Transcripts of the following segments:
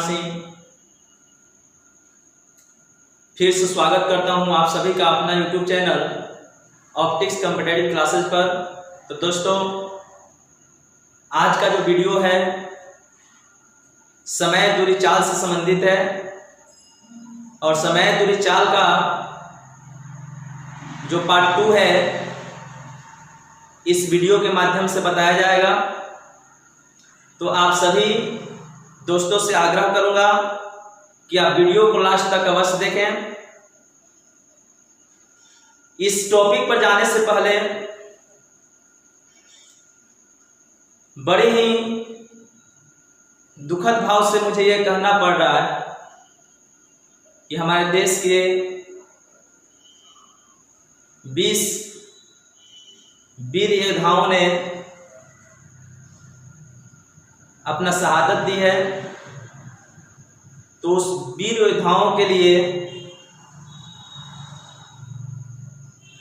सिंह फिर से स्वागत करता हूं आप सभी का अपना YouTube channel optics competitive classes पर। तो दोस्तों, आज का जो वीडियो है समय दूरी चाल से संबंधित है और समय दूरी चाल का जो पार्ट 2 है इस वीडियो के माध्यम से बताया जाएगा। तो आप सभी दोस्तों से आग्रह करूंगा कि आप वीडियो को लास्ट तक अवश्य देखें। इस टॉपिक पर जाने से पहले बड़े ही दुखद भाव से मुझे यह कहना पड़ रहा है कि हमारे देश के 20 वीर योद्धाओं ने अपना शहादत दी है। तो उस वीर योद्धाओं के लिए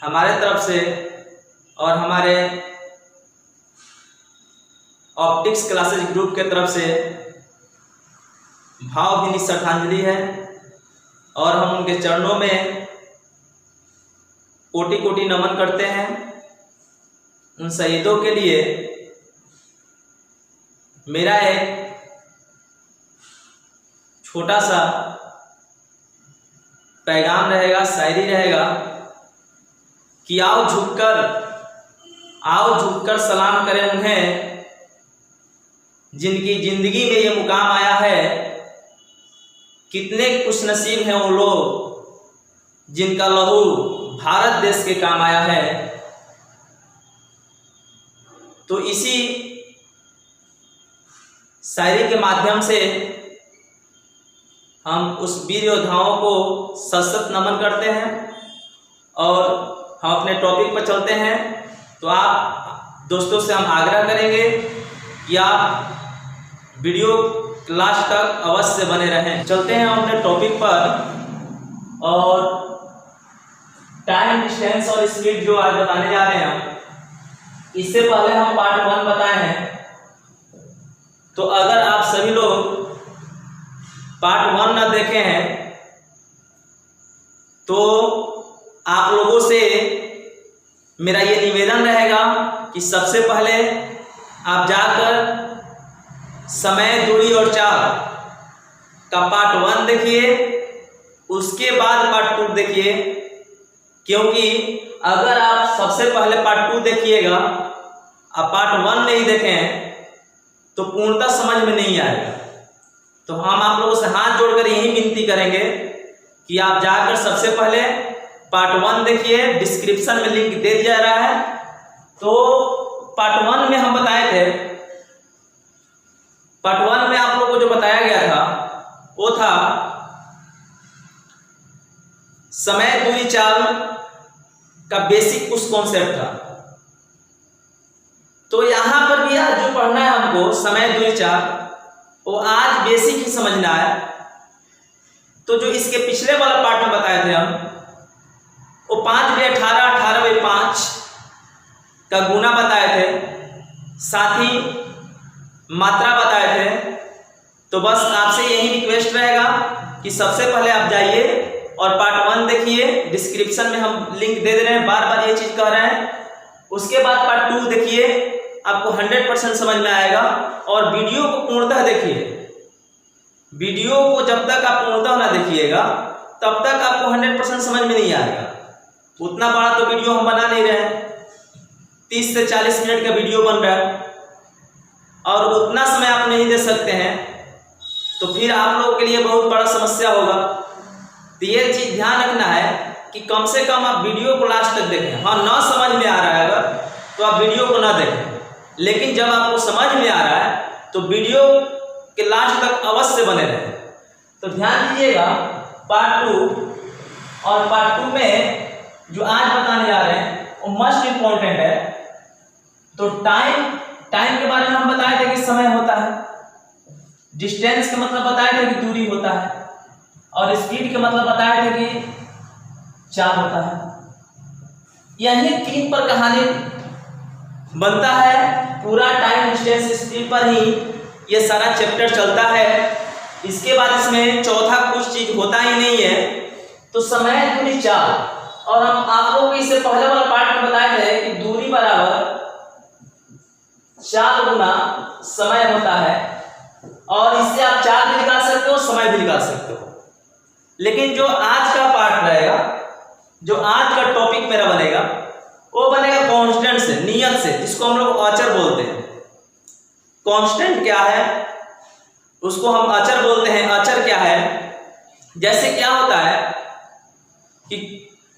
हमारे तरफ से और हमारे ऑप्टिक्स क्लासेस ग्रुप के तरफ से भावभीनी श्रद्धांजलि है और हम उनके चरणों में कोटि कोटि नमन करते हैं। उन शहीदों के लिए मेरा एक छोटा सा पैगाम रहेगा, शायरी रहेगा कि आओ झुककर सलाम करें उन्हें जिनकी जिंदगी में ये मुकाम आया है। कितने खुशनसीब हैं वो लोग जिनका लहू भारत देश के काम आया है। तो इसी शायरी के माध्यम से हम उस वीर योद्धाओं को सशक्त नमन करते हैं और हम अपने टॉपिक पर चलते हैं। तो आप दोस्तों से हम आग्रह करेंगे कि आप वीडियो लास्ट तक अवश्य बने रहें। चलते हैं हम अपने टॉपिक पर और टाइम, डिस्टेंस और स्पीड जो आज बताने जा रहे हैं, इससे पहले हम पार्ट 1 बताए हैं। तो अगर आप सभी लोग पार्ट 1 ना देखे हैं तो आप लोगों से मेरा ये निवेदन रहेगा कि सबसे पहले आप जाकर समय, दूरी और चाल का पार्ट 1 देखिए, उसके बाद पार्ट 2 देखिए। क्योंकि अगर आप सबसे पहले पार्ट 2 देखिएगा, आप पार्ट 1 नहीं देखें तो पूर्णतः समझ में नहीं आएगा। तो हम आप लोगों से हाथ जोड़कर यही विनती करेंगे कि आप जाकर सबसे पहले पार्ट 1 देखिए, डिस्क्रिप्शन में लिंक दे दिया रहा है। तो पार्ट 1 में हम बताए थे, पार्ट 1 में आप लोगों को जो बताया गया था वो था समय दूरी चाल का बेसिक कुछ कॉन्सेप्ट था। तो यहां पर भी आज जो पढ़ना है हमको समय दूरी चाल, वो आज बेसिक ही समझना है। तो जो इसके पिछले वाला पार्ट में बताए थे हम, वो 5/18 18/5 का गुना बताए थे, साथ ही मात्रा बताए थे। तो बस आपसे यही रिक्वेस्ट रहेगा कि सबसे पहले आप जाइए और पार्ट 1 देखिए, डिस्क्रिप्शन में हम लिंक दे रहे हैं, बार बार ये चीज कह रहे हैं। उसके बाद पार्ट 2 देखिए, आपको 100% समझ में आएगा। और वीडियो को पूर्णतः देखिए। वीडियो को जब तक आप पूर्णतः ना देखिएगा तब तक आपको 100% समझ में नहीं आएगा। उतना बड़ा तो वीडियो हम बना नहीं रहे हैं, 30 से 40 मिनट का वीडियो बन रहा है और उतना समय आप नहीं दे सकते हैं तो फिर आप लोगों के लिए बहुत बड़ा समस्या होगा। तो ये चीज ध्यान रखना है कि कम से कम आप वीडियो को लास्ट तक देखें। हाँ, ना समझ में आ रहा है अगर तो आप वीडियो को ना देखें, लेकिन जब आपको समझ में आ रहा है तो वीडियो के लास्ट तक अवश्य बने रहें। तो ध्यान दीजिएगा, पार्ट 2 और पार्ट 2 में जो आज बताने जा रहे हैं वो मस्ट इंपॉर्टेंट है। तो टाइम के बारे में हम बताए थे कि समय होता है, डिस्टेंस का मतलब बताए थे कि दूरी होता है, और स्पीड का मतलब बताए थे कि चाल होता है। यही 3 पर कहानी बनता है। पूरा टाइम, डिस्टेंस, स्पीड पर ही ये सारा चैप्टर चलता है। इसके बाद इसमें चौथा कुछ चीज होता ही नहीं है, तो समय दूरी चाल। और हम आप लोगों को इससे पहले वाला पार्ट में बताए थे कि दूरी बराबर चाल गुना समय होता है, और इससे आप चाल भी निकाल सकते हो, समय भी निकाल सकते हो। लेकिन जो आज का पार्ट रहेगा, जो आज का टॉपिक मेरा बनेगा, वो बनेगा कांस्टेंट से, नियत से, जिसको हम लोग अचर बोलते हैं। कांस्टेंट क्या है, उसको हम अचर बोलते हैं। अचर क्या है, जैसे क्या होता है कि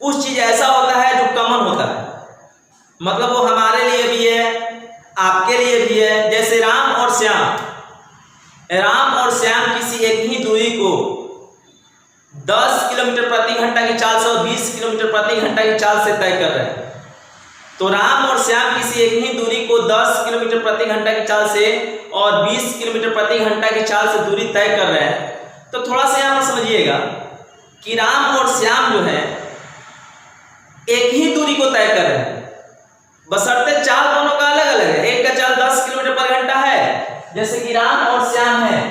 कुछ चीज ऐसा होता है जो कॉमन होता है, मतलब वो हमारे लिए भी है, आपके लिए भी है। जैसे राम और श्याम किसी एक ही दूरी को 10 किलोमीटर प्रति घंटा की चाल से और 20 किलोमीटर प्रति घंटा की चाल से तय कर रहे हैं। तो राम और श्याम किसी एक ही दूरी को 10 किलोमीटर प्रति घंटा की चाल से और 20 किलोमीटर प्रति घंटा की चाल से दूरी तय कर रहे हैं। तो थोड़ा सा यहाँ पर समझिएगा कि राम और श्याम जो है एक ही दूरी को तय कर रहे हैं, बशर्ते चाल दोनों का अलग अलग है। एक का चाल 10 किलोमीटर पर घंटा है, जैसे कि राम और श्याम है,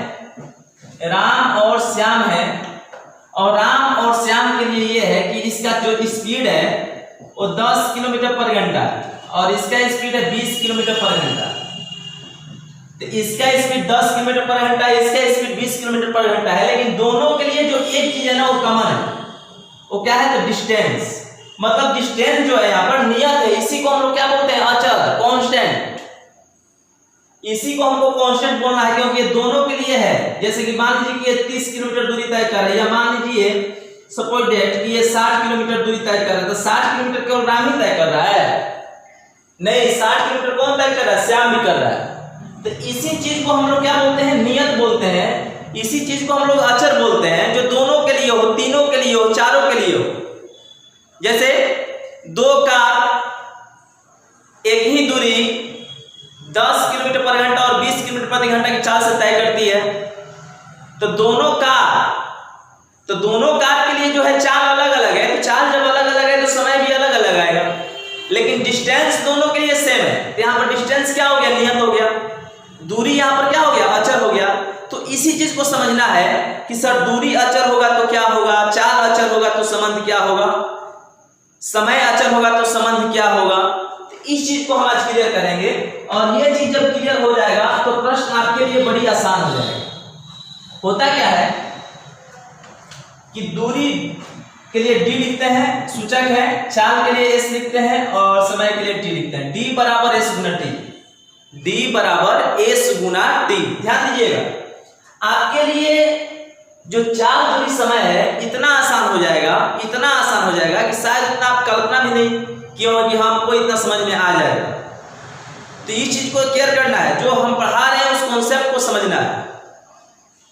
और राम और श्याम के लिए ये है कि इसका जो स्पीड है वो 10 किलोमीटर पर घंटा और इसका स्पीड है 20 किलोमीटर पर घंटा। तो इसका स्पीड 10 किलोमीटर पर घंटा है, इसका स्पीड 20 किलोमीटर पर घंटा है, लेकिन दोनों के लिए जो एक चीज है ना वो कॉमन है। वो क्या है, तो डिस्टेंस। मतलब डिस्टेंस जो है यहाँ पर नियत है, इसी को हम लोग क्या बोलते हैं, अचर, कांस्टेंट। इसी को हमको कांस्टेंट बोलना है, क्योंकि ये दोनों के लिए है। जैसे कि मान लीजिए कि ये 30 किलोमीटर दूरी तय कर रहा है, या मान लीजिए सपोज डेट कि ये 60 किलोमीटर दूरी तय कर रहा है, तो 60 किलोमीटर केवल राम ही तय कर रहा है? नहीं, 60 किलोमीटर कौन तय कर रहा है, श्याम भी कर रहा है। तो इसी चीज को हम लोग क्या बोलते हैं, नियत बोलते हैं। इसी चीज को हम लोग अचर बोलते हैं, जो दोनों के लिए हो, तीनों के लिए हो, चारों के लिए हो। जैसे दो कार एक ही दूरी 10 किलोमीटर पर घंटा और 20 किलोमीटर प्रति घंटा की चाल से तय करती है, तो दोनों कार के लिए जो है चाल अलग अलग है। तो चाल जब अलग अलग है तो समय भी अलग अलग आएगा, लेकिन डिस्टेंस दोनों के लिए सेम है। तो यहाँ पर डिस्टेंस क्या हो गया, नियत हो गया। दूरी यहाँ पर क्या हो गया, अचर हो गया। तो इसी चीज को समझना है कि सर दूरी अचर होगा तो क्या होगा, चाल अचर होगा तो संबंध क्या होगा, समय अचर होगा तो संबंध क्या होगा। तो इस चीज को हम आज क्लियर करेंगे, और ये चीज जब क्लियर हो जाएगा तो प्रश्न आपके लिए बड़ी आसान हो जाएगा। होता क्या है कि दूरी के लिए डी लिखते हैं, सूचक है, चाल के लिए एस लिखते हैं, और समय के लिए टी लिखते हैं। डी बराबर एस गुना टी, डी बराबर एस गुना टी। ध्यान दीजिएगा, आपके लिए जो चाल दूरी समय है इतना आसान हो जाएगा, इतना आसान हो जाएगा कि शायद इतना आप कल्पना भी नहीं क्यों कि हमको इतना समझ में आ जाएगा। तो इस चीज को क्लियर करना है, जो हम पढ़ा रहे हैं उस कॉन्सेप्ट को समझना है,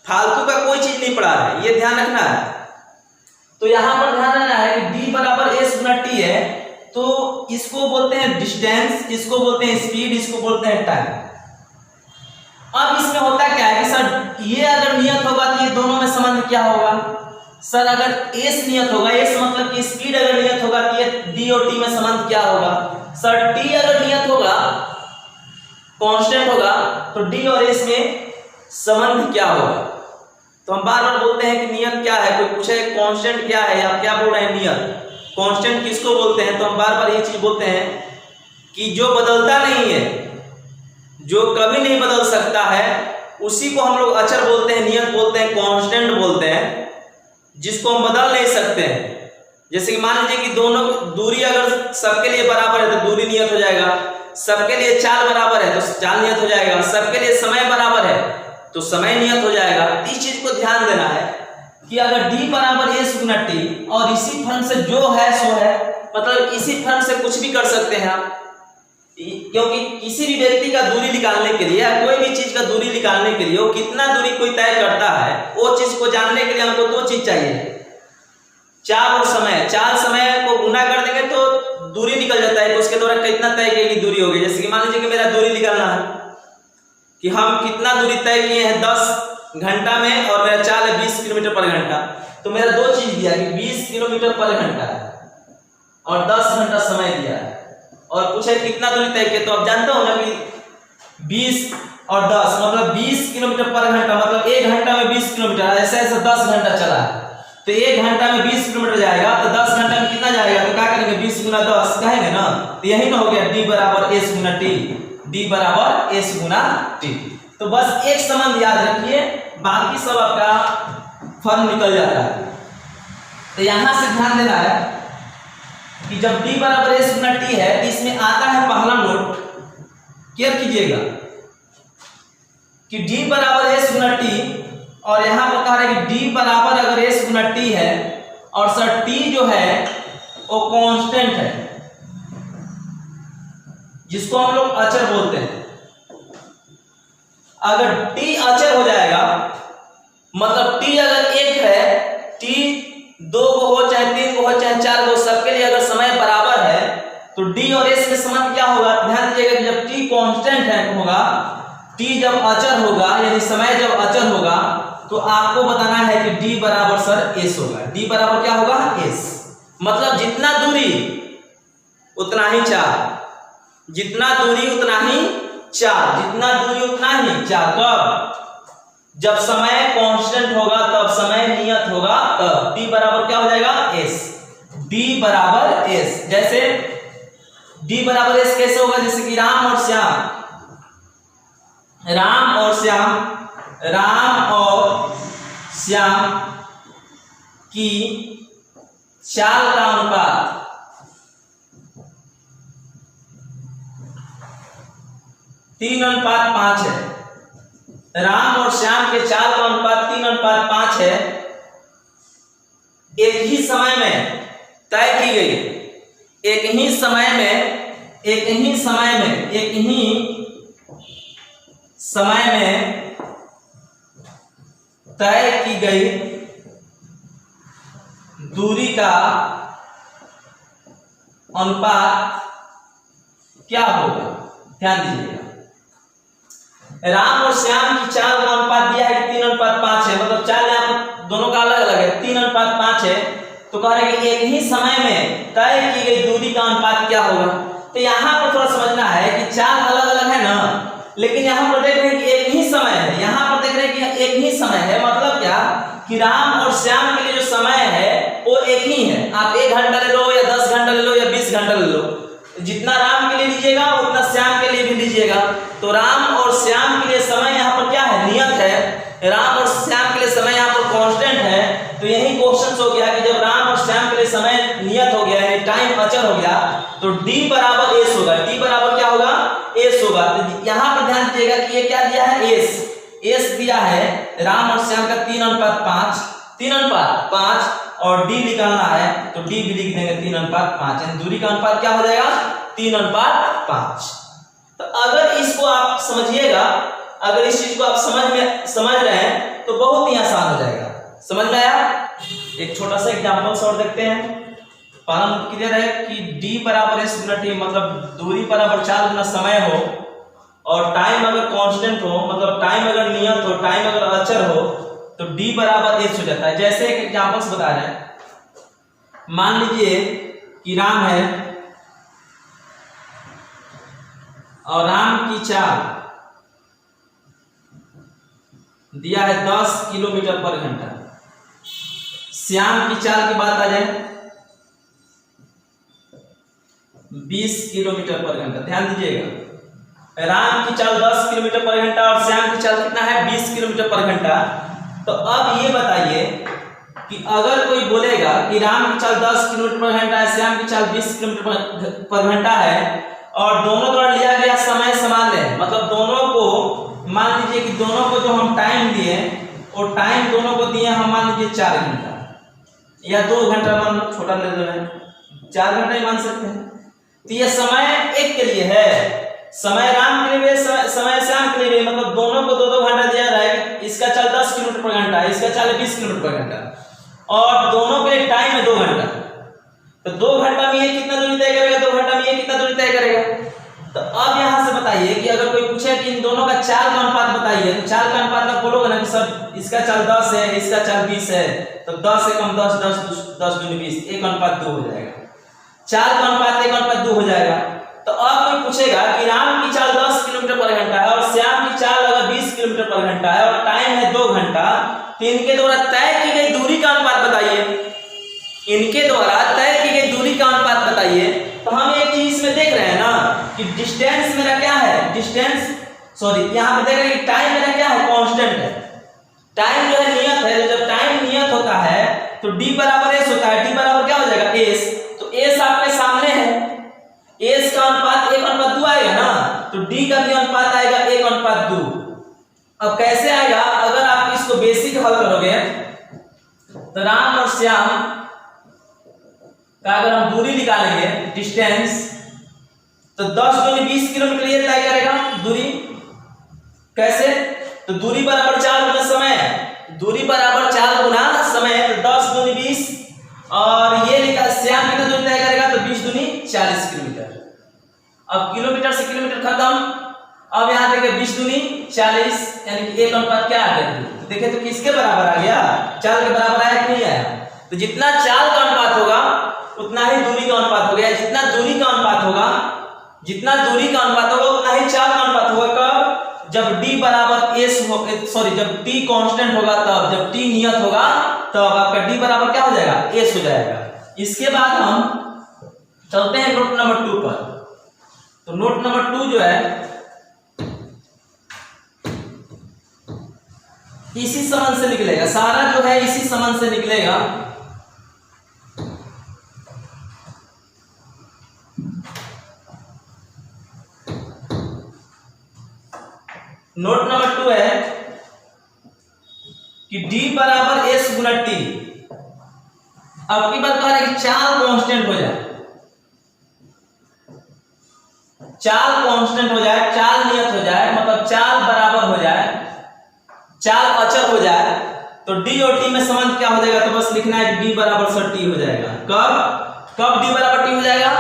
फालतू का कोई चीज नहीं पढ़ा रहे, ये ध्यान रखना है। तो यहां पर ध्यान रखना है कि डी बराबर एस गुना टी है, तो इसको बोलते हैं डिस्टेंस, इसको बोलते हैं स्पीड, इसको बोलते हैं टाइम। अब इसमें होता क्या है कि सर ये अगर नियत होगा तो ये दोनों में संबंध क्या होगा। सर अगर एस नियत होगा, एस मतलब कि स्पीड अगर नियत होगा तो ये डी और टी में संबंध क्या होगा। सर टी अगर नियत होगा, कांस्टेंट होगा, तो डी और एस में संबंध क्या होगा। तो हम बार बार बोलते हैं कि नियत क्या है, कोई पूछे कांस्टेंट क्या है, आप क्या बोल रहे हैं, नियत। कांस्टेंट किसको बोलते हैं, तो हम बार बार ये चीज बोलते हैं कि जो बदलता नहीं है, जो कभी नहीं बदल सकता है, उसी को हम लोग अचर बोलते हैं, नियत बोलते हैं, कांस्टेंट बोलते हैं, जिसको हम बदल नहीं सकते हैं। जैसे कि मान लीजिए कि दोनों दूरी अगर सबके लिए बराबर है तो दूरी नियत हो जाएगा, सबके लिए चाल बराबर है तो चाल नियत हो जाएगा, सबके लिए समय बराबर है तो समय नियत हो जाएगा। इस चीज को ध्यान देना है कि अगर डी बराबर एस गुना टी, और इसी फंड से जो है सो है, मतलब इसी फंड से कुछ भी कर सकते हैं आप, क्योंकि किसी भी व्यक्ति का दूरी निकालने के लिए या कोई भी चीज का दूरी निकालने के लिए वो कितना दूरी कोई तय करता है, वो चीज को जानने के लिए हमको दो चीज चाहिए, चाल और समय। चाल समय को गुना कर देंगे तो दूरी निकल जाता है, तो उसके द्वारा कितना तय की दूरी होगी। जैसे कि मान लीजिए कि मेरा दूरी निकालना है कि हम कितना दूरी तय किए हैं 10 घंटा में, और मेरा चाल है 20 किलोमीटर पर घंटा। तो मेरा दो चीज दिया कि 20 किलोमीटर पर घंटा और 10 घंटा समय दिया है, और पूछे कितना दूरी तय किया। तो आप जानते हो ना कि 20 और 10 मतलब 20 किलोमीटर पर घंटा, मतलब 1 घंटा में 20 किलोमीटर, ऐसे ऐसे 10 घंटा चला है तो 1 घंटा में 20 किलोमीटर जाएगा, तो 10 घंटा में कितना जाएगा, तो क्या करेंगे 20 गुना 10 कहेंगे ना, तो यही ना हो गया D बराबर S गुना T, D बराबर S गुना T। तो बस एक संबंध याद रखिए, बाकी सब आपका फॉर्म निकल जाता है। तो यहां से ध्यान देना है कि जब D बराबर S गुना T है तो इसमें आता है पहला नोट, केयर कीजिएगा कि D बराबर S गुना T, और यहां पर कह रहे हैं कि D बराबर अगर S गुना T है और सर T जो है वो कांस्टेंट है, जिसको हम लोग अचर बोलते हैं। अगर T अचर हो जाएगा, मतलब T अगर 1 है, T 2 को हो चाहे 3 को हो चाहे 4 को, सबके लिए अगर समय बराबर है तो D और S में संबंध क्या होगा, ध्यान दीजिएगा कि जब T कांस्टेंट है होगा, T जब अचर होगा यानी समय जब अचर होगा, तो आपको बताना है कि D बराबर सर S होगा। D बराबर क्या होगा S, मतलब जितना दूरी उतना ही चार्ज, जितना दूरी उतना ही चार्ज, जितना दूरी उतना ही चार्ज। कब, जब समय कांस्टेंट होगा, तब समय नियत होगा, तब D बराबर क्या हो जाएगा S, D बराबर S। जैसे D बराबर S कैसे होगा, जैसे कि राम और श्याम, राम और श्याम, राम और श्याम की चाल का अनुपात 3:5 है। राम और श्याम के चाल का अनुपात 3:5 है। एक ही समय में तय की गई, एक ही समय में तय की गई दूरी का अनुपात क्या होगा, ध्यान दीजिएगा। राम और श्याम की चाल का अनुपात दिया है कि 3:5 है, मतलब चाल यहाँ दोनों का अलग अलग है, 3:5 है। तो कह रहे हैं कि एक ही समय में तय की गई दूरी का अनुपात क्या होगा। तो यहाँ पर थोड़ा समझना है कि चाल अलग अलग है ना, लेकिन यहाँ पर देख रहे हैं कि एक ही समय है, यहाँ पर देख रहे हैं कि एक ही समय है, मतलब क्या कि राम और श्याम के लिए जो समय है वो एक ही है। आप 1 घंटा ले लो या 10 घंटा ले लो या 20 घंटा ले लो, जितना राम के लिए लीजिएगा उतना श्याम के लिए भी लीजिएगा। तो राम और श्याम के लिए समय यहाँ पर क्या है, नियत है। राम और श्याम के लिए समय यहाँ पर कांस्टेंट है। तो यही क्वेश्चन हो गया कि जब राम और श्याम के लिए समय नियत हो गया, यानी टाइम अचर हो गया, तो D बराबर S होगा। D बराबर क्या होगा, S होगा। तो यहाँ पर ध्यान दीजिएगा कि ये क्या दिया है, S दिया है राम और श्याम का 3:5 और D निकालना है तो D भी लिख देंगे 3:5, यानी दूरी का अनुपात क्या हो जाएगा 3:5। तो अगर इसको आप समझिएगा, अगर इस चीज को आप समझ रहे हैं तो बहुत ही आसान हो जाएगा। समझ में आया। एक छोटा सा एग्जांपल और देखते हैं। पालन क्लियर है कि D बराबर S गुना T, मतलब दूरी बराबर चाल गुना समय हो और टाइम अगर कांस्टेंट हो, मतलब टाइम अगर नियत हो, टाइम अगर अचर हो, तो D बराबर S हो जाता है। जैसे एक एग्जांपल्स बता रहे हैं, मान लीजिए कि राम है और राम की चाल दिया है 10 किलोमीटर पर घंटा। श्याम की चाल की बात आ जाए 20 किलोमीटर पर घंटा। ध्यान दीजिएगा, राम की चाल 10 किलोमीटर पर घंटा और श्याम की चाल कितना है 20 किलोमीटर पर घंटा। तो अब ये बताइए कि अगर कोई बोलेगा कि राम की चाल 10 किलोमीटर पर घंटा है, श्याम की चाल 20 किलोमीटर पर घंटा है और दोनों द्वारा लिया गया समय समान है, मतलब दोनों को मान लीजिए कि दोनों को जो हम टाइम दिए और टाइम दोनों को दिए हम मान लीजिए 4 घंटा या 2 घंटा, मान लो छोटा ले लो, 4 घंटा ही मान सकते हैं। तो ये समय एक के लिए है, समय राम के लिए, समय श्याम के लिए, मतलब दोनों को 2-2 घंटा दिया रहा है। इसका चाल 10 किलोमीटर पर घंटा, इसका चाल 20 किलोमीटर पर घंटा और दोनों के टाइम है 2 घंटा। तो 2 घंटा में ये कितना दूरी तय करेगा, 2 घंटा में ये कितना दूरी तय करेगा। तो अब यहां से बताइए कि अगर कोई पूछे कि इन दोनों का चाल का अनुपात बताइए, तो चाल का अनुपात आप बोलोगे ना कि सर इसका चाल 10 है, इसका चाल 20 है, तो 10 से कम 10, 10 10 दूनी 20, 1:2 हो जाएगा। चाल का अनुपात 1:2 हो जाएगा। तो तो अब कोई पूछेगा कि राम की चाल 10 किलोमीटर पर घंटा है और श्याम की चाल अगर 20 किलोमीटर पर घंटा है और टाइम है 2 घंटा, तो इनके द्वारा तय की गई दूरी का अनुपात बताइए। इनके द्वारा तय की गई दूरी का अनुपात बताइए। तो हम एक चीज इसमें देख रहे हैं ना कि डिस्टेंस मेरा क्या है, डिस्टेंस सॉरी यहाँ पे देख रहे हैं कि टाइम मेरा क्या है, कांस्टेंट है। टाइम जो है नियत है, जब टाइम नियत होता है तो d बराबर s होता है। d बराबर क्या हो जाएगा s, तो s आपके सामने है, s का अनुपात 1:2 आएगा ना, तो d का भी अनुपात आएगा 1:2। अब कैसे आएगा, अगर आप इसको बेसिक हल करोगे तो राम और श्याम का अगर हम दूरी निकालेंगे डिस्टेंस, तो 10 दूनी 20 किलोमीटर ये तय करेगा दूरी। कैसे, तो दूरी बराबर 4 गुना समय, दूरी बराबर 4 गुना समय, तो 10 दूनी 20 और ये निकाल श्याम कितना दूरी तय करेगा, तो 20 दूनी 40 किलोमीटर। अब किलोमीटर से किलोमीटर खत्म, अब यहाँ देखिए 20 दूनी 40 यानी कि 1:2 क्या आ गया, तो देखिए तो किसके बराबर आ गया, चाल के बराबर आया कि नहीं आया। तो जितना चाल का अनुपात होगा उतना ही दूरी का अनुपात हो गया, जितना दूरी का अनुपात होगा, जितना दूरी का अनुपात होगा उतना ही चाल का अनुपात होगा। कब, जब d बराबर s हो, सॉरी जब t कांस्टेंट होगा तब, जब t नियत होगा तब आपका d बराबर क्या हो जाएगा, s हो जाएगा। इसके बाद हम चलते हैं नोट नंबर 2 पर। तो नोट नंबर 2 जो है इसी संबंध से निकलेगा, सारा जो है इसी संबंध से निकलेगा। नोट नंबर 2 है कि d बराबर s गुना t। अब की बात कह रहा है कि चाल कांस्टेंट हो जाए, चाल कांस्टेंट हो जाए, चाल नियत हो जाए, मतलब चाल बराबर हो जाए, चाल अचर हो जाए, तो d और t में संबंध क्या हो जाएगा, तो बस लिखना है कि d बराबर t हो जाएगा। कब d बराबर t हो जाएगा,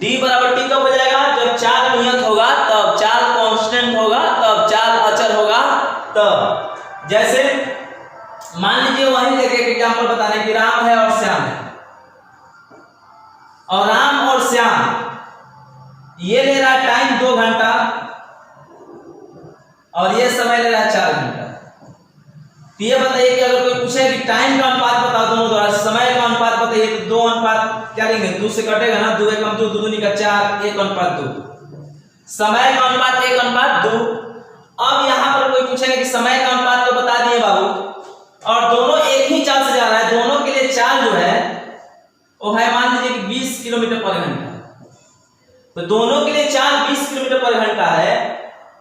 d बराबर t कब हो जाएगा, जब चाल नियत होगा तब, चाल कांस्टेंट होगा तब, चाल अचर होगा तब। जैसे मान लीजिए वहीं लेके एक एग्जांपल बताने की राम है और श्याम है, और राम और श्याम ये ले रहा है टाइम 2 घंटा और ये समय ले रहा है 4 घंटा। तो ये बताइए कि अगर कोई पूछे कि टाइम का अनुपात बताओ दोनों द्वारा, समय का अनुपात बताइए, तो 2 अनुपात क्या लेंगे, 2 से कटेगा ना, 2 एकम 2, 2 दूनी का 4, 1:2। समय का अनुपात 1:2। अब यहाँ पर कोई पूछेगा कि समय का अनुपात तो बता दिए बाबू, और दोनों एक ही चाल से जा रहा है, दोनों के लिए चाल जो है वो है मान लीजिए कि 20 किलोमीटर पर घंटा। तो दोनों के लिए चाल 20 किलोमीटर पर घंटा है,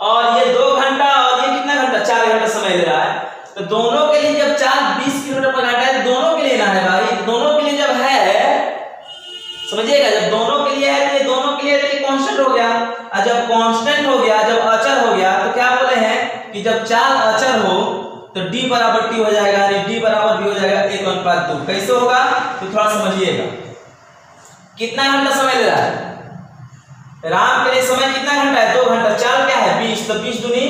और ये 2 घंटा और ये कितना घंटा, 4 घंटा समय ले रहा है। तो दोनों के लिए जब चाल 20 किलोमीटर पर घंटा है, दोनों के लिए ना है भाई, दोनों के लिए जब है, समझिएगा, जब दोनों के लिए है तो ये दोनों के लिए तो ये कांस्टेंट हो गया, और जब कांस्टेंट हो गया, जब अचर हो गया, तो क्या बोले हैं कि जब चाल अचर हो तो d बराबर t हो जाएगा, यानी d बराबर भी हो जाएगा 1:2। कैसे होगा, तो थोड़ा समझिएगा। कितना घंटा समय ले रहा है, राम के लिए समय कितना घंटा है, 2 घंटा, चाल क्या है 20, तो 20 दूनी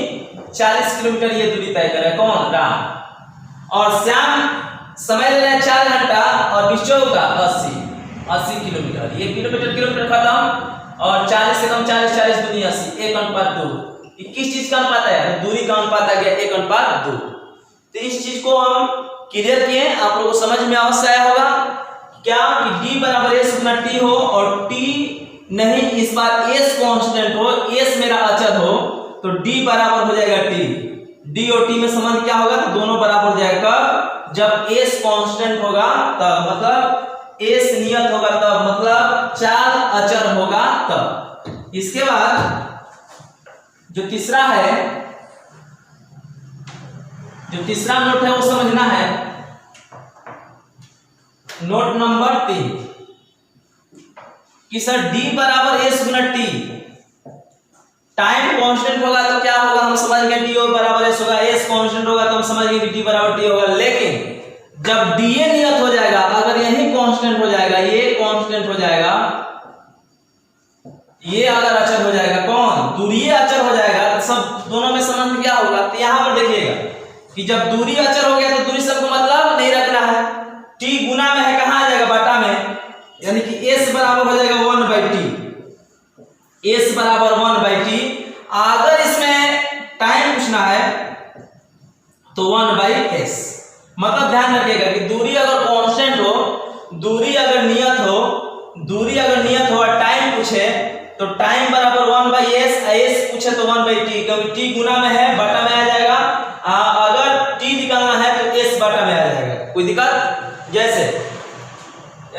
40 किलोमीटर ये दूरी तय करे कौन, राम। और श्याम समय ले रहा है 4 घंटा और 20 का 80 किलोमीटर, ये किलोमीटर खत्म, और 40 से कम 40, 40 दूनी 80, 1:2। ये किस चीज का अनुपात है, दूरी का अनुपात आ गया 1:2। तो इस चीज को हम क्लियर किए, आप लोगों को समझ में अवश्य आया होगा क्या कि d बराबर s गुना t हो, और t नहीं, इस बार s कांस्टेंट हो, s मेरा अचर हो, तो d बराबर हो जाएगा t। d और t में संबंध क्या होगा, तो दोनों बराबर हो जाएगा। जब s कांस्टेंट होगा तब, मतलब s नियत होगा तब, मतलब चाल अचर होगा तब। इसके बाद जो तीसरा है, जो तीसरा नोट है वो समझना है, नोट नंबर 3 कि सर d बराबर s गुना t, टाइम कांस्टेंट होगा तो क्या होगा, हम समझ गए d बराबर s होगा, s कांस्टेंट होगा तो हम समझ गए कि d बराबर t होगा। लेकिन जब dA नियत हो जाएगा, अगर यही कांस्टेंट हो जाएगा, ये कांस्टेंट हो जाएगा, ये अगर अचर हो जाएगा, कौन, दूरी अचर हो जाएगा, तो सब दोनों में संबंध क्या होगा, तो यहां पर देखिएगा कि जब दूरी अचर हो गया तो दूरी सबको मतलब नहीं रखना है, t गुना में है, कहां आ जाएगा, बाटा में, यानी कि s बराबर हो जाएगा 1/t। एस बराबर 1/t। अगर इसमें टाइम पूछना है तो 1/s। मतलब ध्यान रखिएगा कि दूरी अगर कांस्टेंट हो, दूरी अगर नियत हो और टाइम पूछे तो टाइम बराबर 1/s, s पूछे तो 1/t, क्योंकि t गुना में है बटा में आ जाएगा। अगर t निकालना है तो s बटा में आ जाएगा। कोई दिक्कत? जैसे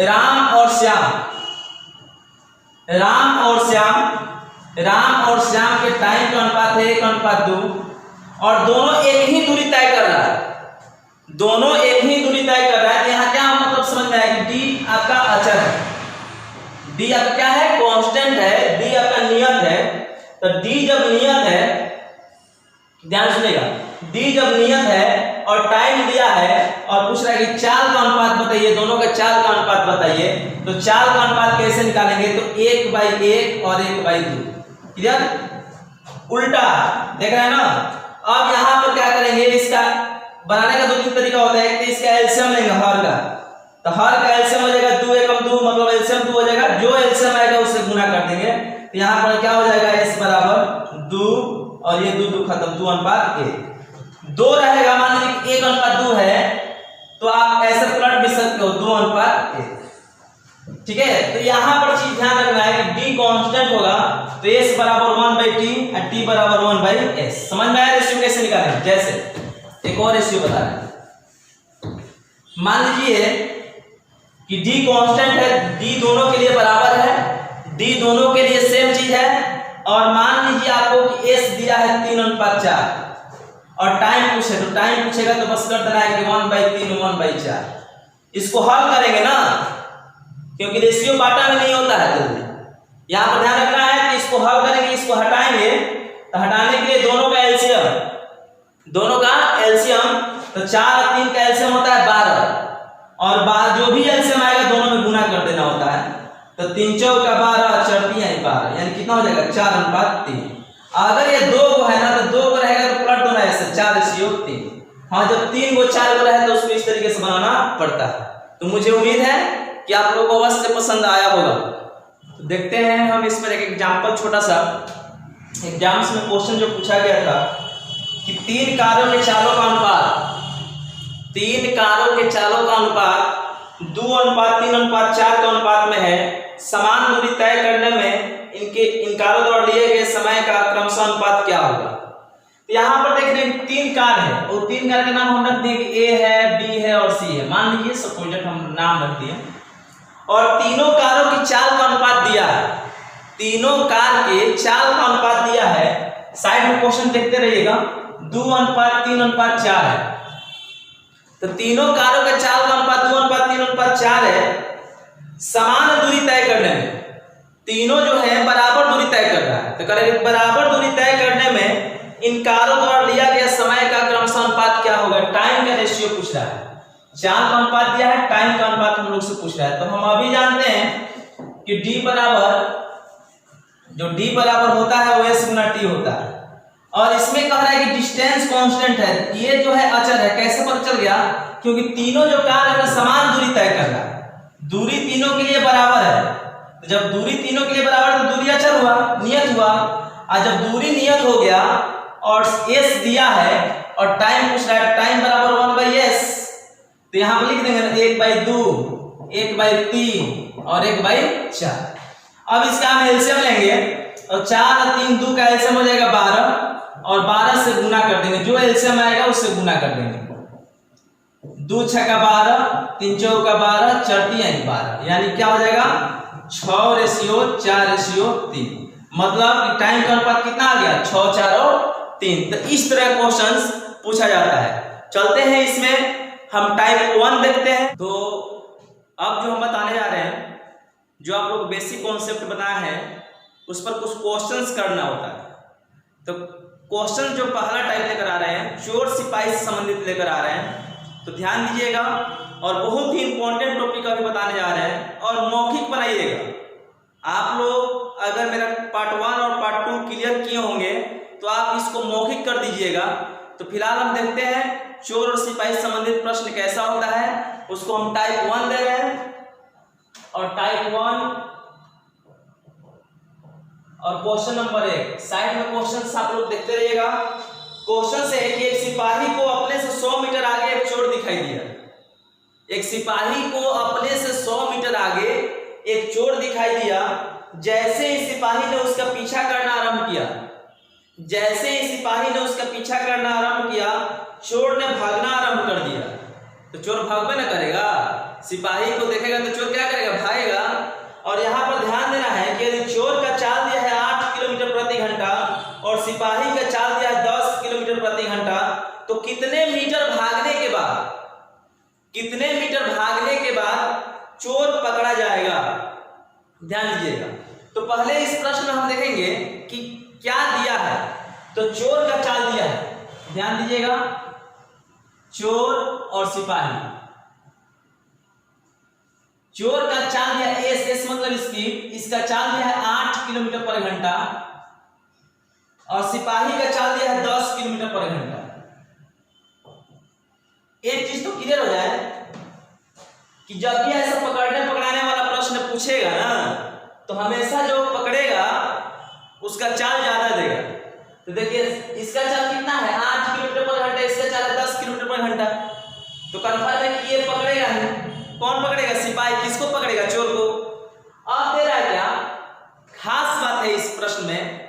राम और श्याम के टाइम का अनुपात है 1:2 और दोनों एक ही दूरी तय कर रहा है। तो यहाँ क्या मतलब समझ में आया कि d आपका अचर है, d आपका क्या है? कांस्टेंट है, d आपका नियत है। तो d जब नियत है, ध्यान सुनिएगा, d जब नियत है और टाइम दिया है और पूछ रहा है कि चाल का अनुपात बताइए, दोनों का चाल का अनुपात बताइए, तो चाल का अनुपात कैसे निकालेंगे? तो 1/1 और 1/2। क्लियर? उल्टा देख रहे हैं ना। अब यहाँ पर क्या करेंगे, इसका बनाने का 2-3 तरीका होता है। एक तो इसका एलसीएम लेंगे हर का, तो हर का एलसीएम हो जाएगा 2 एकम 2, मतलब एलसीएम 2 हो जाएगा। जो एलसीएम आएगा उससे गुना कर देंगे, तो यहाँ पर क्या हो जाएगा? s बराबर 2 और ये 2 खत्म, 2:1। 2 रहेगा, मान लीजिए 1:2 है तो आप ऐसे पलट भी सकते हो 2:1। ठीक है? तो यहाँ पर चीज ध्यान रखना है कि d कांस्टेंट होगा तो s बराबर 1/t और t बराबर 1/s। समझ में आया रेशियो कैसे निकालें? जैसे एक और रेशियो बता रहे, मान लीजिए कि d कांस्टेंट है, d दोनों के लिए बराबर है, d दोनों के लिए सेम चीज है, और मान लीजिए आपको कि s दिया है 3:4 और टाइम पूछे तो टाइम पूछेगा तो बस कर देना है कि 1/3 1/4। इसको हल करेंगे ना, क्योंकि रेशियो बाटा में नहीं होता है जल्दी। यहाँ पर ध्यान रखना है कि इसको हल करेंगे, इसको हटाएंगे, तो हटाने के लिए दोनों का एलसीएम तो 4 और 3 का एलसीएम होता है 12 और जो भी एलसीएम आएगा दोनों में गुना कर देना होता है। तो 3 चौका 12 चौथी 12, यानी कितना हो जाएगा? 4:3। अगर ये 2 को है ना तो 2 को रहेगा तो पलट दो ना ऐसे 4:3। हाँ, जब 3 को 4 को रहे तो उसको इस तरीके से बनाना पड़ता है। तो मुझे उम्मीद है कि आप लोगों को अवश्य पसंद आया होगा। तो देखते हैं हम इस पर एक एग्जाम्पल, छोटा सा एग्जाम्स में क्वेश्चन जो पूछा गया था कि 3 कारों के चालों का अनुपात 2:3:4 के अनुपात में है। समान दूरी तय करने में इन कारों द्वारा लिए गए समय का क्रमशः अनुपात क्या होगा? तो यहाँ पर देख रहे हैं 3 कार है और 3 कार का नाम हम रख दिए कि A है, B है और C है। मान लीजिए सपोज हम नाम रख दिए और तीनों कारों की चाल का अनुपात दिया है। साइड में क्वेश्चन देखते रहिएगा। 2:3:4 है, तो तीनों कारों का चाल का अनुपात 2:3:4 है। समान दूरी तय करने में तीनों जो है बराबर दूरी तय कर रहा है, तो करेंगे बराबर दूरी तय करने में इन कारों द्वारा लिया गया समय का क्रमशः अनुपात क्या होगा? टाइम का रेशियो पूछ रहा है, चाल का अनुपात दिया है, टाइम का अनुपात हम लोग से पूछ रहा है। तो हम अभी जानते हैं कि d बराबर होता है वो s गुना t होता है। और इसमें कह रहा है कि डिस्टेंस कांस्टेंट है, ये जो है अचर है। कैसे पता चल गया? क्योंकि तीनों जो कार है समान दूरी तय कर रहा है, दूरी तीनों के लिए बराबर है। तो जब दूरी तीनों के लिए बराबर तो दूरी अचर हुआ, नियत हुआ। और जब दूरी नियत हो गया और s दिया है और टाइम पूछ रहा है, टाइम बराबर 1/s, तो यहाँ पर लिख देंगे 1/2 1/3 और 1/4। अब इसका हम एलसीएम लेंगे और 4 और 3 2 का एलसीएम हो जाएगा 12 और 12 से गुना कर देंगे, जो एलसीएम आएगा उससे गुना कर देंगे। 2 6 12 3 चौका 12 चौथी 12, यानी क्या हो जाएगा? 6:4:3। मतलब टाइम का अनुपात कितना आ गया? 6 4 और 3। तो इस तरह क्वेश्चंस पूछा जाता है। चलते हैं इसमें हम टाइप 1 देखते हैं। तो अब जो हम बताने जा रहे हैं, जो आप लोग बेसिक कॉन्सेप्ट बताए हैं उस पर कुछ क्वेश्चंस करना होता है। तो क्वेश्चन जो पहला टाइप लेकर आ रहे हैं, चोर सिपाही से संबंधित लेकर आ रहे हैं, तो ध्यान दीजिएगा। और बहुत ही इंपॉर्टेंट टॉपिक अभी बताने जा रहे हैं और मौखिक बनाइएगा। आप लोग अगर मेरा पार्ट 1 और पार्ट 2 क्लियर किए होंगे तो आप इसको मौखिक कर दीजिएगा। तो फिलहाल हम देखते हैं चोर और सिपाही से संबंधित प्रश्न कैसा होता है, उसको हम टाइप 1 दे रहे हैं। और टाइप 1 और क्वेश्चन नंबर 1 साइड में क्वेश्चन आप लोग देखते रहिएगा। क्वेश्चन से है कि एक सिपाही को अपने से 100 मीटर आगे एक चोर दिखाई दिया। एक सिपाही को अपने से 100 मीटर आगे एक चोर दिखाई दिया। जैसे ही सिपाही ने उसका पीछा करना आरंभ किया, जैसे ही सिपाही ने उसका पीछा करना आरंभ किया, चोर ने भागना आरंभ कर दिया। तो चोर भागबे ना करेगा, सिपाही को देखेगा तो चोर क्या करेगा, भागेगा। और यहाँ पर ध्यान देना है कि यदि चोर का चाल दिया है 8 किलोमीटर प्रति घंटा और सिपाही का चाल दिया है 10 किलोमीटर प्रति घंटा, तो कितने मीटर भागने के बाद, कितने मीटर भागने के बाद चोर पकड़ा जाएगा, ध्यान दीजिएगा। तो पहले इस प्रश्न में हम देखेंगे कि क्या दिया है। तो चोर का चाल दिया है, ध्यान दीजिएगा, चोर और सिपाही। चोर का चाल दिया एस मतलब स्पीड, इसका चाल दिया है 8 किलोमीटर पर घंटा और सिपाही का चाल दिया है 10 किलोमीटर पर घंटा। एक चीज तो क्लियर हो जाए कि जब भी ऐसा पकड़ने पकड़ाने वाला प्रश्न पूछेगा ना, तो हमेशा जो पकड़ेगा उसका चाल ज्यादा देगा। तो देखिए इसका चाल कितना है, 8 किलोमीटर पर घंटा, इसका चाल है 10 किलोमीटर पर घंटा। तो कन्फर्म है कि ये पकड़ेगा है। कौन पकड़ेगा, सिपाही। किसको पकड़ेगा, चोर को। अब दे रहा है क्या, खास बात है इस प्रश्न में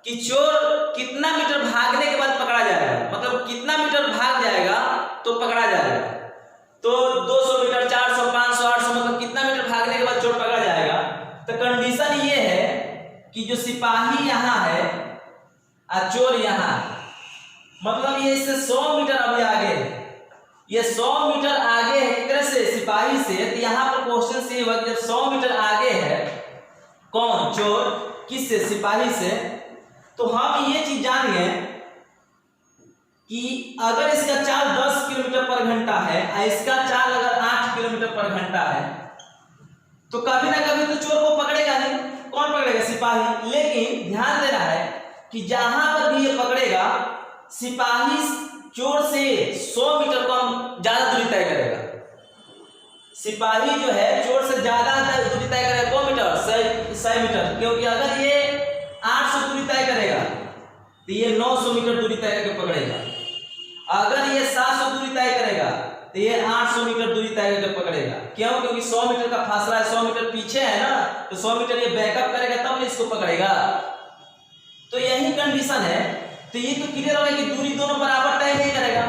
कि चोर कितना मीटर भागने के बाद पकड़ा जाएगा, मतलब कितना मीटर भाग जाएगा तो पकड़ा जाएगा। तो 200 मीटर, 400, 500, 800, मतलब कितना मीटर भागने के बाद चोर पकड़ा जाएगा। तो कंडीशन ये है कि जो सिपाही यहाँ है और चोर यहाँ है, मतलब ये इससे 100 मीटर अभी आगे है, ये 100 मीटर आगे है किधर से, सिपाही से। तो यहाँ पर क्वेश्चन से जब 100 मीटर आगे है कौन, चोर, किससे, सिपाही से, तो हम ये चीज जान गए कि अगर इसका चाल 10 किलोमीटर पर घंटा है और इसका चाल अगर 8 किलोमीटर पर घंटा है, तो कभी ना कभी तो चोर को पकड़ेगा नहीं। कौन पकड़ेगा, सिपाही। लेकिन ध्यान देना है कि जहां पर भी ये पकड़ेगा, सिपाही चोर से 100 मीटर कम ज्यादा दूरी तय करेगा। सिपाही जो है चोर से ज्यादा दूरी तय करेगा, 2 मीटर, 100 मीटर, क्योंकि अगर ये 800 दूरी तय करेगा तो ये 900 मीटर दूरी तय करके पकड़ेगा। अगर ये 700 दूरी तय करेगा तो ये 800 मीटर दूरी तय करके पकड़ेगा। क्यों, क्योंकि 100 मीटर का फासला है, 100 मीटर पीछे है ना, तो 100 मीटर ये बैकअप करेगा तब इसको पकड़ेगा। तो यही कंडीशन है। तो ये तो क्लियर हो गया कि दूरी दोनों बराबर तय नहीं करेगा,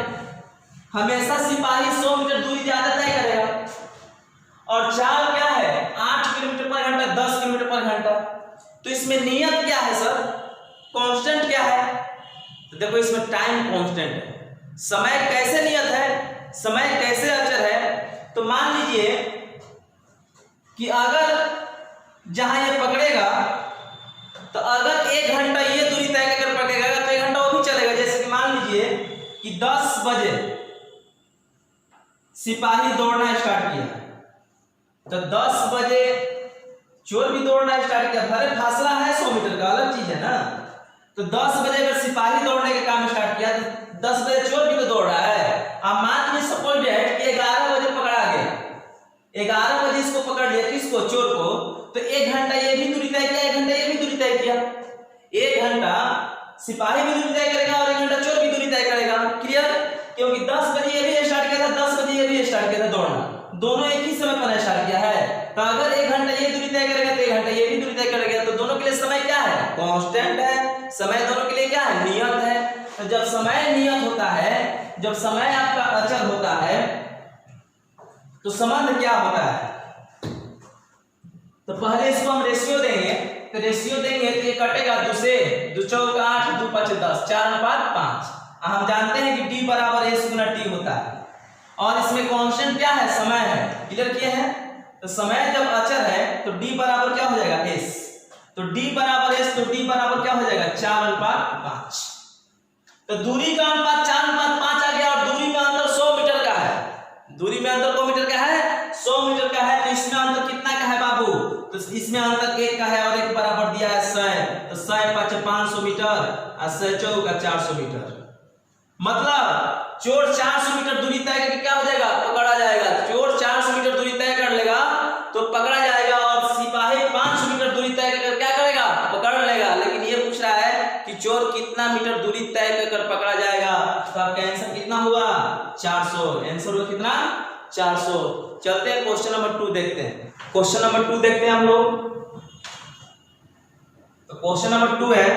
हमेशा सिपाही 100 मीटर दूरी ज्यादा तय करेगा। और चाल क्या है, 8 किलोमीटर पर घंटा, 10 किलोमीटर पर घंटा। तो इसमें नियत क्या है सर, कांस्टेंट क्या है, तो देखो इसमें टाइम कांस्टेंट है। समय कैसे नियत है, समय कैसे अचर है। तो मान लीजिए कि अगर जहां ये पकड़ेगा, तो अगर 1 घंटा ये दूरी तय कर पकड़ेगा तो 1 घंटा वो भी चलेगा। जैसे कि मान लीजिए कि 10 बजे सिपाही दौड़ना स्टार्ट किया, तो 10 बजे चोर भी दौड़ना स्टार्ट किया। भले फासला है 100 मीटर का, अलग चीज है ना। तो 10 बजे अगर सिपाही दौड़ने का काम स्टार्ट किया, तो 10 बजे चोर भी तो दौड़ रहा है। अब मान लीजिए सपोज डेट कि 11 बजे पकड़ा गया, 11 बजे इसको पकड़ लिया, किसको, चोर को। तो 1 घंटा ये भी दूरी तय किया, 1 घंटा ये भी दूरी तय किया। 1 घंटा सिपाही भी दूरी तय करेगा और 1 घंटा चोर भी दूरी तय करेगा। क्लियर, क्योंकि 10 बजे ये भी स्टार्ट किया था, 10 बजे ये भी स्टार्ट किया था दौड़ना, दोनों एक ही समय पर स्टार्ट किया है। तो अगर 1 घंटा ये दूरी तय करेगा तो 1 घंटा ये भी दूरी तय करेगा, तो दोनों के लिए समय क्या है, कांस्टेंट है। समय दोनों के लिए क्या है, नियत है। तो जब समय नियत होता है, जब समय आपका अचल होता है, तो संबंध क्या होता है। तो पहले इसको हम रेशियो देंगे, तो रेशियो देंगे तो ये कटेगा 2 से 2 चौक 8, 2 5 10, 4:5। हम जानते हैं कि d बराबर s गुना t होता है। और इसमें कांस्टेंट क्या है, समय है। क्लियर किए हैं। तो समय जब अचर है तो d बराबर क्या हो जाएगा, s। तो d बराबर s, तो d बराबर क्या हो जाएगा, 4:5। तो दूरी का अनुपात 4:5 आ गया। और दूरी में अंतर 100 मीटर का है। दूरी में अंतर 2 मीटर का है, 100 मीटर का है। तो इसमें अंतर कितना का है बाबू, तो इसमें अंतर 1 का है और 1 बराबर दिया है 100। तो 100 × 5 500 मीटर और 100 चौका 400 मीटर। मतलब चोर 400 मीटर दूरी तय करके क्या हो जाएगा, पकड़ा जाएगा। चोर 400 मीटर दूरी तय कर लेगा तो पकड़ा जाएगा। और सिपाही 500 मीटर दूरी तय करके क्या करेगा, पकड़ आंसर होगा कितना 400। चलते हैं क्वेश्चन नंबर 2 देखते हैं। क्वेश्चन नंबर 2 देखते हैं हम लोग। तो क्वेश्चन नंबर 2 है,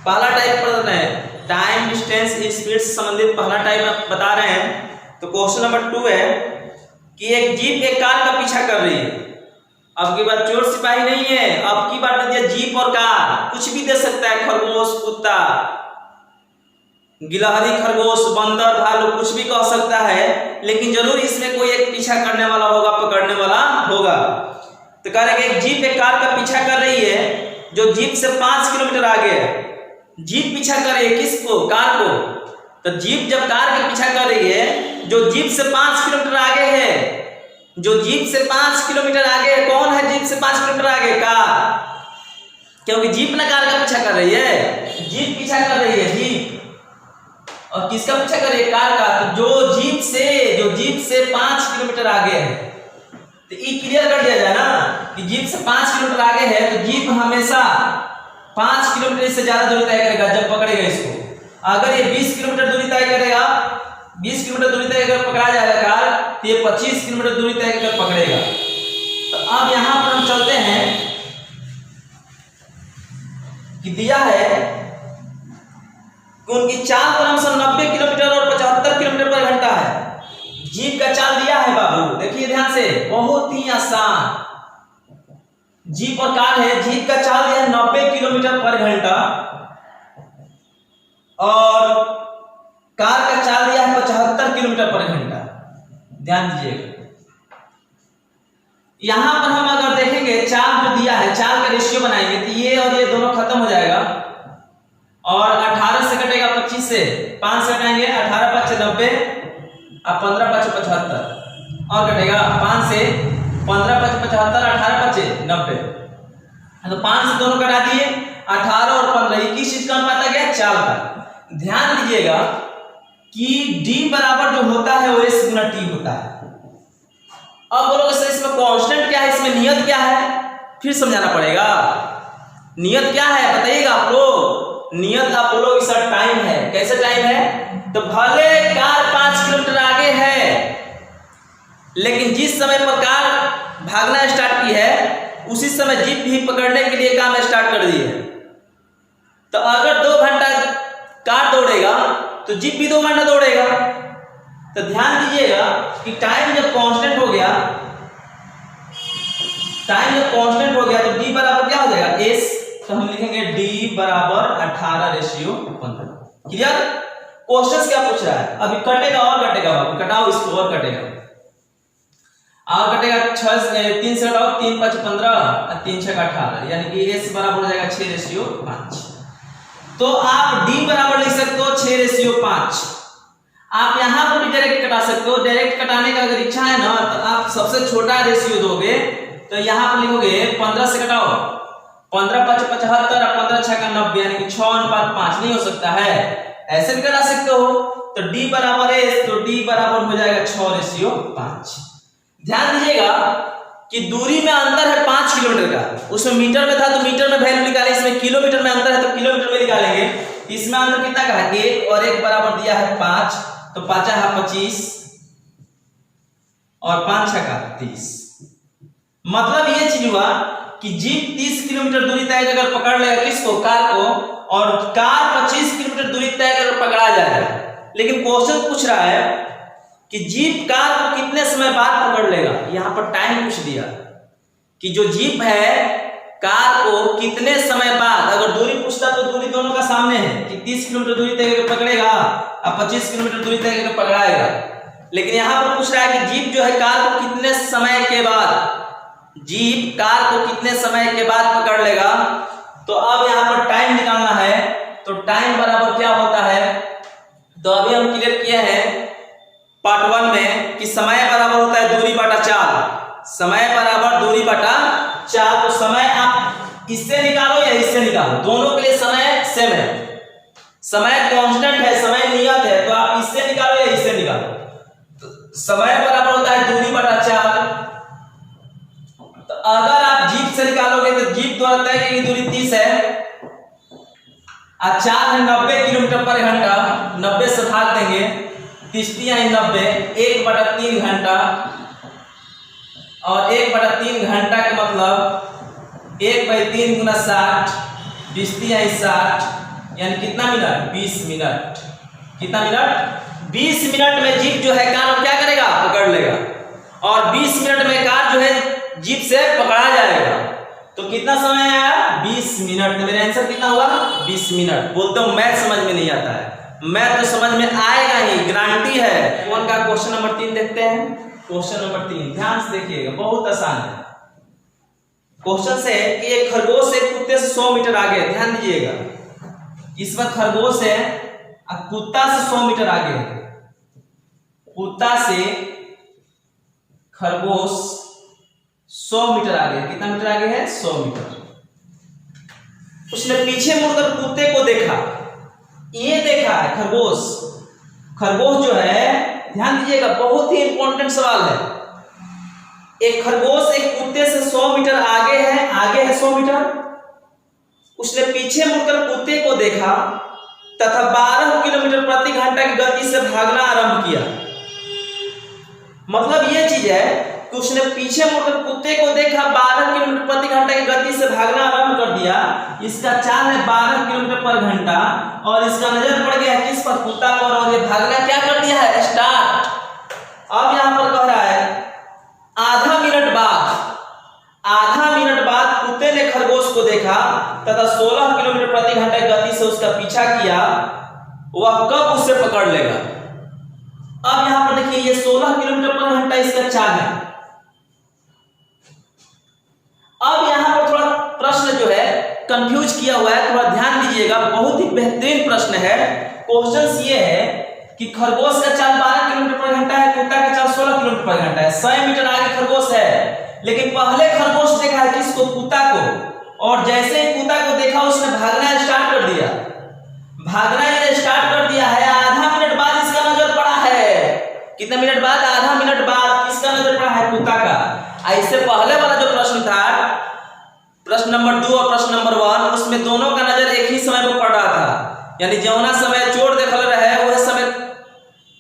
पहला टाइप प्रश्न है टाइम डिस्टेंस स्पीड से संबंधित पहला टाइप बता रहे हैं। तो क्वेश्चन नंबर 2 है कि एक जीप एक कार का पीछा कर रही है। अब की बात चोर सिपाही नहीं है, अब की बात है जीप और कार, कुछ भी दे सकता है, खरगोश, कुत्ता, गिलहरी, खरगोश, बंदर, भालू, कुछ भी कह सकता है, लेकिन जरूर इसमें कोई एक पीछा करने वाला होगा, पकड़ने वाला होगा। तो कह रहे कि एक जीप एक कार का पीछा कर रही है जो जीप से 5 किलोमीटर आगे है। जीप पीछा कर रही है किसको? कार को। तो जीप जब कार का पीछा कर रही है जो जीप से 5 किलोमीटर आगे है, जो जीप से 5 किलोमीटर आगे है, कौन है जीप से 5 किलोमीटर आगे? कार, क्योंकि जीप ना कार का पीछा कर रही है, जीप पीछा कर रही है, जीप। और किसका पीछा कर रही है? कार का। तो जो जीप से 5 किलोमीटर आगे है, तो ये क्लियर कर दिया जाए ना कि जीप से 5 किलोमीटर आगे है, तो जीप हमेशा 5 किलोमीटर से ज्यादा दूरी तय करेगा जब पकड़ेगा इसको। अगर ये 20 किलोमीटर दूरी तय करेगा, 20 किलोमीटर दूरी तय कर पकड़ा जाएगा कार, तो ये 25 किलोमीटर दूरी तय कर पकड़ेगा। तो अब यहां पर हम चलते हैं कि दिया है कि उनकी चाल क्रमशः 90 किलोमीटर और 75 किलोमीटर पर घंटा है। जीप का चाल दिया है बाबू, देखिए ध्यान से, बहुत ही आसान। जीप और कार है, जीप का चाल दिया है 90 किलोमीटर पर घंटा और कार का चाल दिया है 75 किलोमीटर पर घंटा। ध्यान दीजिएगा, यहां पर हम अगर देखेंगे चाल जो दिया है, चाल का रेशियो बनाएंगे तो ये और ये दोनों खत्म हो जाएगा और 18 से कटेगा 25 से, 5 से कटेंगे, 18 5 90 और 15 5 75 और कटेगा 5 से 15 5 75, 18 5 90। तो 5 से दोनों कटा दिए, 18 और 15, 21 चीज का अनुपात आ गया चाल का। ध्यान दीजिएगा कि D बराबर जो होता है वो S गुना T होता है। अब बोलोगे सर इसमें कांस्टेंट क्या है, इसमें नियत क्या है? फिर समझाना पड़ेगा। नियत क्या है बताइएगा आप लोग। नियत आप बोलोगे सर टाइम है। कैसे टाइम है? तो भले कार 5 किलोमीटर आगे है, लेकिन जिस समय पर कार भागना स्टार्ट की है उसी समय जीप भी पकड़ने के लिए काम स्टार्ट कर दी है। तो अगर 2 घंटा कार दौड़ेगा तो जीप भी 2 घंटा दौड़ेगा। तो ध्यान दीजिएगा कि टाइम जब कांस्टेंट हो गया, तो D बराबर क्या हो जाएगा? S। तो हम लिखेंगे D बराबर 18:15। क्लियर? क्वेश्चन क्या पूछ रहा है? अभी कटेगा और कटेगा बाबू, कटाओ इसको और कटेगा और कटेगा 3 से कटाओ, 3 5 15 और 3 6 18, यानी कि S बराबर हो जाएगा 6:5। तो आप D बराबर लिख सकते हो 6:5। आप यहां पर भी डायरेक्ट कटा सकते हो। डायरेक्ट कटाने का अगर इच्छा है ना तो आप सबसे छोटा रेशियो दोगे, तो यहां पर लिखोगे 15 से कटाओ, 15 5 75 और 15 6 90, यानी कि 6:5 नहीं हो सकता है, ऐसे भी कटा सकते हो। तो D बराबर है, तो D बराबर हो जाएगा 6:5। ध्यान दीजिएगा कि दूरी में अंतर है 5 किलोमीटर का। उसमें मीटर में था तो मीटर में वैल्यू निकाले, इसमें किलोमीटर में अंतर है तो किलोमीटर में निकालेंगे। इसमें अंतर कितना का है? 1 और 1 बराबर दिया है 5, तो 5 है 25 और 5 का 30। मतलब ये चीज हुआ कि जीप 30 किलोमीटर दूरी तय अगर पकड़ लेगा किसको? कार को, और कार 25 किलोमीटर दूरी तय अगर पकड़ा जाएगा। लेकिन क्वेश्चन पूछ रहा है कि जीप कार को कितने समय बाद पकड़ लेगा। यहां पर टाइम पूछ दिया कि जो जीप है कार को कितने समय बाद, अगर दूरी पूछता तो दूरी दोनों का सामने है कि 30 किलोमीटर दूरी तय करके पकड़ेगा और 25 किलोमीटर दूरी तय करके पकड़ाएगा। लेकिन यहां पर पूछ रहा है कि जीप जो है कार को कितने समय के बाद, जीप कार को कितने समय के बाद पकड़ लेगा। तो अब यहां पर टाइम निकालना है, तो टाइम बराबर क्या होता है? तो अभी हम क्लियर किए हैं पार्ट 1 में कि समय बराबर होता है दूरी बटा चाल। समय बराबर दूरी बटा चाल। तो समय आप इससे निकालो या इससे निकालो, दोनों के लिए समय सेम है। समय कांस्टेंट है, समय नियत है, तो आप इससे निकालो या इससे निकालो। तो समय बराबर होता है दूरी बटा चाल। तो अगर आप जीप से निकालोगे तो जीप द्वारा तय की दूरी 30 है और चाल है 90 किलोमीटर पर घंटा। 90 से भाग देंगे 3 90, 1/3 घंटा, और 1/3 घंटा का मतलब 1/3 गुना 60, 60, यानी कितना मिनट? 20 मिनट। कितना मिनट? 20 मिनट में जीप जो है कान क्या करेगा? पकड़ लेगा, और 20 मिनट में कार जो है जीप से पकड़ा जाएगा। तो कितना समय आया? 20 मिनट। मेरा आंसर कितना हुआ? 20 मिनट। बोलते हो मैथ समझ में नहीं आता है, मैथ तो समझ में आएगा ही, गारंटी है। कौन का क्वेश्चन नंबर 3 देखते हैं। क्वेश्चन नंबर 3 ध्यान से देखिएगा, बहुत आसान है। क्वेश्चन से कि एक खरगोश एक कुत्ते से 100 मीटर आगे, ध्यान दीजिएगा, इस वक्त खरगोश है कुत्ता से 100 मीटर आगे है। कुत्ता से खरगोश 100 मीटर आगे। कितना मीटर आगे है? 100 मीटर। उसने पीछे मुड़कर कुत्ते को देखा, ये देखा है खरगोश। खरगोश जो है, ध्यान दीजिएगा, बहुत ही इंपॉर्टेंट सवाल है। एक खरगोश एक कुत्ते से 100 मीटर आगे है 100 मीटर। उसने पीछे मुड़कर कुत्ते को देखा तथा 12 किलोमीटर प्रति घंटा की गति से भागना आरंभ किया। मतलब ये चीज है कि उसने पीछे मुड़कर कुत्ते को देखा, 12 किलोमीटर प्रति घंटा की गति से भागना आरंभ कर दिया। इसका चाल है 12 किलोमीटर पर घंटा, और इसका नजर पड़ गया किस पर? कुत्ता पर, और ये भागना क्या कर दिया है? स्टार्ट। अब यहां पर कह रहा है आधा मिनट बाद कुत्ते ने खरगोश को देखा तथा 16 किलोमीटर प्रति घंटा की गति से उसका पीछा किया। वह कब उसे पकड़ लेगा? अब यहां पर देखिए, ये 16 किलोमीटर पर घंटा इसका चाल है। अब यहां पर थोड़ा प्रश्न जो है कंफ्यूज किया हुआ है, थोड़ा ध्यान दीजिएगा, बहुत ही बेहतरीन प्रश्न है। क्वेश्चन ये है कि खरगोश का चाल 12 किलोमीटर पर घंटा है, कुत्ता का चाल 16 किलोमीटर पर घंटा है। 100 मीटर आगे खरगोश है, लेकिन पहले खरगोश देखा है किसको? कुत्ता को, और जैसे ही कुत्ता को देखा उसने भागना स्टार्ट कर दिया। भागना ये स्टार्ट कर दिया है, आधा मिनट बाद इसका नजर पड़ा है। कितने मिनट बाद? आधा मिनट बाद किसका नजर पड़ा है? कुत्ता का। इससे पहले वाला जो प्रश्न था, प्रश्न नंबर 2 और प्रश्न नंबर 1, उसमें दोनों का नजर एक ही समय पर पड़ रहा था। यानी जौना समय चोर देखल रहे वह समय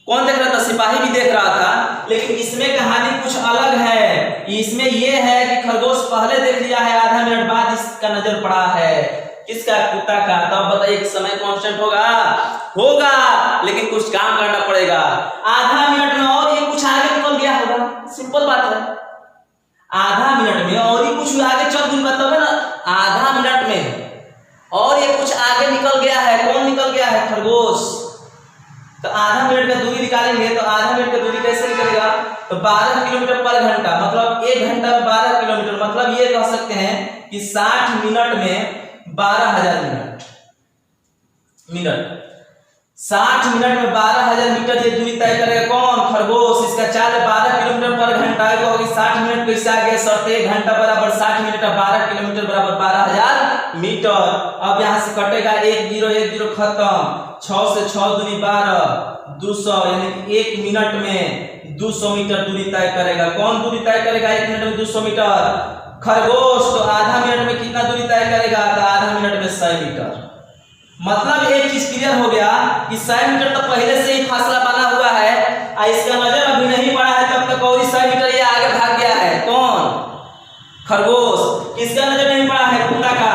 कौन देख रहा था? सिपाही भी देख रहा था। लेकिन इसमें कहानी कुछ अलग है। इसमें यह है कि खरगोश पहले देख लिया है, आधा मिनट बाद इसका नजर पड़ा है। किसका? कुत्ता का। तब बताइए समय कांस्टेंट होगा, लेकिन कुछ काम करना पड़ेगा। आधा मिनट में और ये कुछ आगे निकल गया होगा, सिंपल बात है। आधा मिनट में और ही कुछ आगे चल गई, मतलब है ना, आधा मिनट में और ये कुछ आगे निकल गया है। कौन निकल गया है? खरगोश। तो आधा मिनट का दूरी निकालेंगे तो आधा मिनट का दूरी कैसे निकलेगा? तो 12 किलोमीटर पर घंटा, मतलब 1 घंटा में 12 किलोमीटर, मतलब ये कह सकते हैं कि 60 मिनट में 12,000 मिनट। 60 मिनट में 12,000 मीटर ये दूरी तय करेगा कौन? खरगोश। इसका चाल है 12 किलोमीटर पर घंटा। तो होगी 60 मिनट कैसे आ गया? 1 घंटा बराबर 60 मिनट, 12 किलोमीटर बराबर 12,000 मीटर। अब यहां से कटेगा 1 0 खत्म। 6 से 6 दूनी 12, 200, यानी कि 1 मिनट में 200 मीटर दूरी तय करेगा। कौन दूरी तय करेगा 1 मिनट में 200 मीटर? खरगोश। तो आधा मिनट में कितना दूरी तय करेगा? तो आधा मिनट में 100 मीटर। मतलब एक चीज क्लियर हो गया कि 100 मीटर तो पहले से ही फासला बना हुआ है, इसका नजर अभी नहीं पड़ा है, तब तक और 100 मीटर ये आगे भाग गया है। कौन? खरगोश। इसका नजर नहीं पड़ा है, कुत्ता का।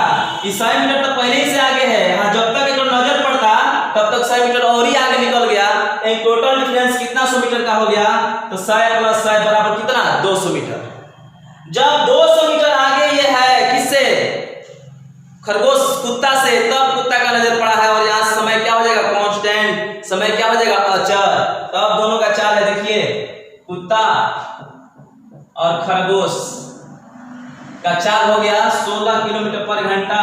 100 मीटर तो पहले ही से आगे है। जब तक एक नजर पड़ता तब तक 100 मीटर और ही आगे निकल गया। एक टोटल डिफरेंस कितना 100 मीटर का हो गया? तो 100 + 100 बराबर कितना? 200 मीटर। जब 200 मीटर आगे ये है किससे? खरगोश कुत्ता से, तब कुत्ता का नजर पड़ा है, और यहां समय क्या हो जाएगा? कांस्टेंट। समय क्या हो जाएगा? अचर। तब दोनों का चाल है, देखिए, कुत्ता और खरगोश का चाल हो गया 16 किलोमीटर पर घंटा,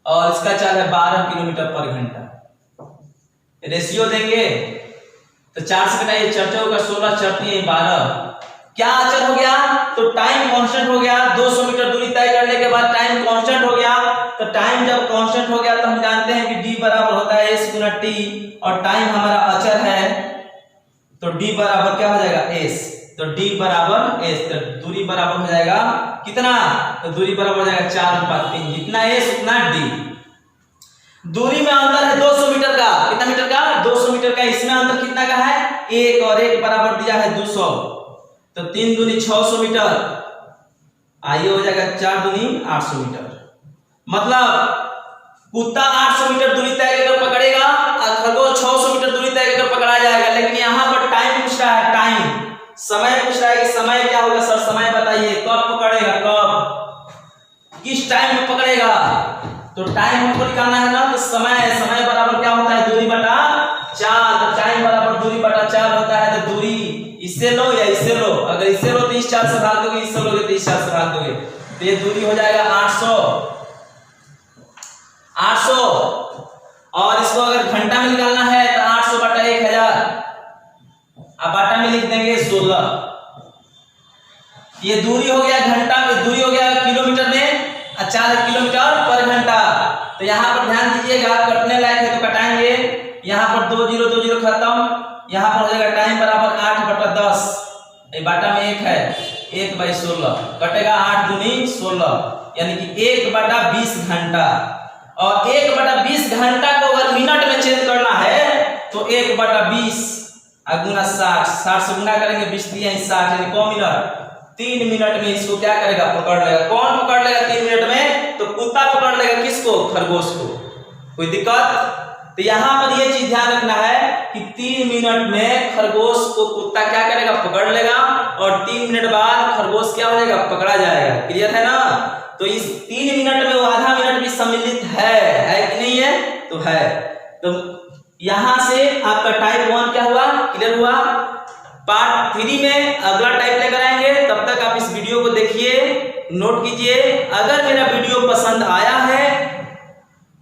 और इसका चाल है 12 किलोमीटर पर घंटा। रेशियो देंगे तो 4 से घटाइए, 4 होगा 16, 4 12। क्या अचर हो गया? तो टाइम कांस्टेंट हो गया। 200 मीटर दूरी तय करने के बाद टाइम कांस्टेंट हो गया। तो टाइम जब कांस्टेंट हो गया तो हम जानते हैं कि d बराबर होता है s गुना t, और टाइम हमारा अचर है, तो d बराबर क्या हो जाएगा? s। तो d बराबर s, तो दूरी बराबर हो जाएगा कितना? तो दूरी बराबर हो जाएगा 4:3, जितना s उतना d। दूरी में अंतर है 200 मीटर का। कितना मीटर का? 200 मीटर का। इसमें अंतर कितना का है? 1 और 1 बराबर दिया है 200, तो 3 दूनी 600 मीटर, आइए हो जाएगा 4 दूनी 800 मीटर। मतलब कुत्ता 800 मीटर दूरी तय कर पकड़ेगा और खरगोश 600 मीटर दूरी तय कर पकड़ा जाएगा। लेकिन यहाँ पर टाइम पूछ रहा है, टाइम, समय पूछ रहा है कि समय क्या होगा सर, समय बताइए, कब पकड़ेगा, कब, किस टाइम में पकड़ेगा। तो टाइम हमको निकालना है ना, तो समय बराबर क्या होता है? दूरी बटा 4। तो टाइम बराबर दूरी बटा 4 होता है। तो दूरी इससे लो या इससे लो, अगर इससे लो तो इस 4 से भाग दोगे, इससे लोगे तो इस 4 से भाग दोगे, तो ये दूरी हो जाएगा 800। और इसको अगर घंटा में निकालना है तो 800 बटा 1000, अब बाटा में लिख देंगे 16। ये दूरी हो गया घंटा में, दूरी हो गया किलोमीटर में, 4 किलोमीटर पर घंटा। तो यहाँ पर ध्यान दीजिएगा, कटने लायक है तो कटाएंगे। यहाँ पर 2 0 2 0 खत्म, यहाँ पर हो जाएगा टाइम बराबर 8 बटा 10, ये बाटा में 1 है, 1/16 कटेगा, 8 दूनी 16, यानी कि 1 बटा 20 घंटा। और 1 बटा 20 घंटा को अगर मिनट में चेंज करना है तो 1 बटा 20 गुना 60, 60 से गुना करेंगे, 20 दिया 60, यानी कौ मिनट? 3 मिनट में इसको क्या करेगा? पकड़ लेगा। कौन पकड़ लेगा 3 मिनट में? तो कुत्ता पकड़ लेगा। किसको? खरगोश को। कोई दिक्कत? तो यहाँ पर ये चीज ध्यान रखना है कि 3 मिनट में खरगोश को कुत्ता क्या करेगा? पकड़ लेगा, और 3 मिनट बाद खरगोश क्या हो जाएगा? पकड़ा जाएगा। क्लियर है ना? तो इस 3 मिनट में वो आधा मिनट भी सम्मिलित है कि नहीं है? तो है। तो यहां से आपका टाइप 1 क्या हुआ? क्लियर हुआ। पार्ट 3 में अगला टाइप लेकर आएंगे, तब तक आप इस वीडियो को देखिए, नोट कीजिए। अगर मेरा वीडियो पसंद आया है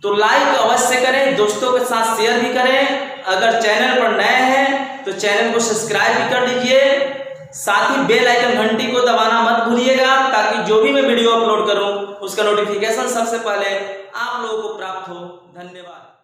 तो लाइक अवश्य करें, दोस्तों के साथ शेयर भी करें। अगर चैनल पर नए हैं तो चैनल को सब्सक्राइब भी कर लीजिए, साथ ही बेल आइकन घंटी को दबाना मत भूलिएगा, ताकि जो भी मैं वीडियो अपलोड करूं उसका नोटिफिकेशन सबसे पहले आप लोगों को प्राप्त हो। धन्यवाद।